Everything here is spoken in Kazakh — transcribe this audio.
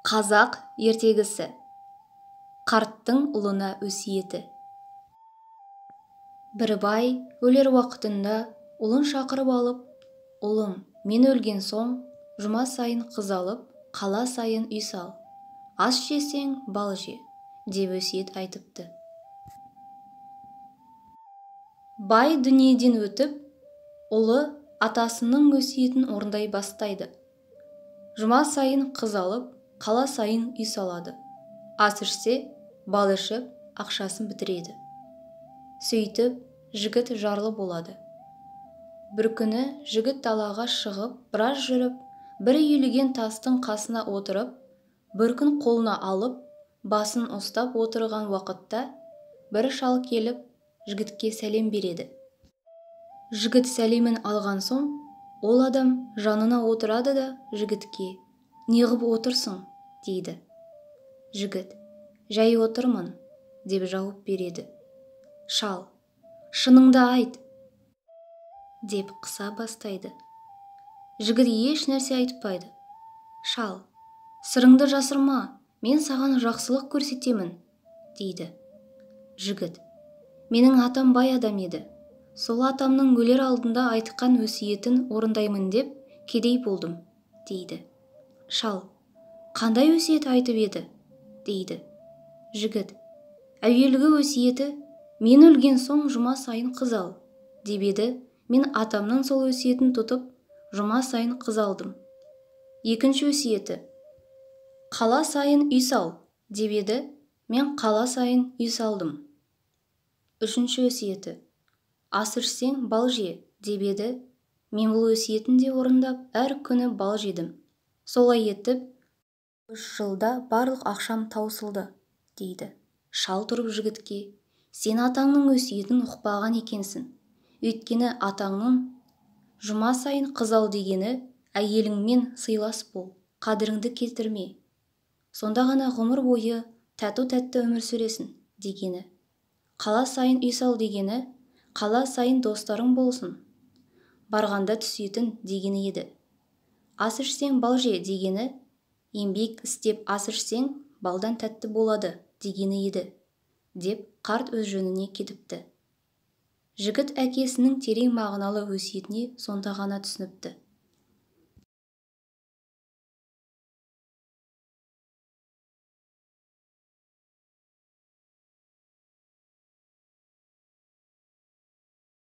Қазақ ертегісі. Қарттың ұлына өсиеті. Бір бай өлер уақытында ұлын шақырып алып, «Ұлым, мен өлген соң, жұма сайын қыз алып, қала сайын үй сал. Ас жесең, бал же», деп өсиет айтыпты. Бай дүниеден өтіп, ұлы атасының өсиетін орындай бастайды. Жұма сайын қыз алып, қала сайын үй салады. Ас ішсе, бал ішіп, ақшасын бітіреді. Сөйтіп, жігіт жарлы болады. Бір күні жігіт далаға шығып, біраз жүріп, бір үйілген тастың қасына отырып, бір күн қолына алып, басын ұстап отырған уақытта, бір шал келіп, жігітке сәлем береді. Жігіт сәлемін алған соң, ол адам жанына отырады да жігітке: «Неғып отырсың?» дейді. Жігіт: «Жай отырмын», деп жауап береді. Шал: «Шыныңды айт», деп қыса бастайды. Жігіт еш нәрсе айтпайды. Шал: «Сырыңды жасырма, мен саған жақсылық көрсетемін», дейді. Жігіт: «Менің атам бай адам еді. Сол атамның өлер алдында айтқан өсиетін орындаймын деп кедей болдым», дейді. Шал: «Қандай өсиет айтып еді?» дейді. Жігіт: «Әуелгі өсиеті: мен өлген соң жұма сайын қыз ал», деп еді. Мен атамның сол өсиетін тұтып, жұма сайын қыз алдым. Екінші өсиеті: қала сайын үй сал, деп еді. Мен қала сайын үй салдым. Үшінші өсиеті: ас ішсең, бал же, деп еді. Мен бұл өсиетін де орындап, әр күні бал жедім. Солай етіп, 3 жылда барлық ақшам таусылды, дейді. Шал тұрып жігітке: «Сен атаңның өсиетін ұқпаған екенсің. Өйткені атаңның жұма сайын қыз ал дегені әйеліңмен сыйлас бол, қадіріңді келтірме. Сонда ғана ғұмыр бойы тату-тәтті өмір сүресің» дегені. Қала сайын үй сал дегені қала сайын достарың болсын, барғанда түсетін дегені еді. Ас ішсең, бал же дегені еңбек істеп ас ішсең, балдан тәтті болады дегені еді, деп қарт өз жөніне кетіпті. Жігіт әкесінің терең мағыналы өсиетіне сонда ғана түсініпті.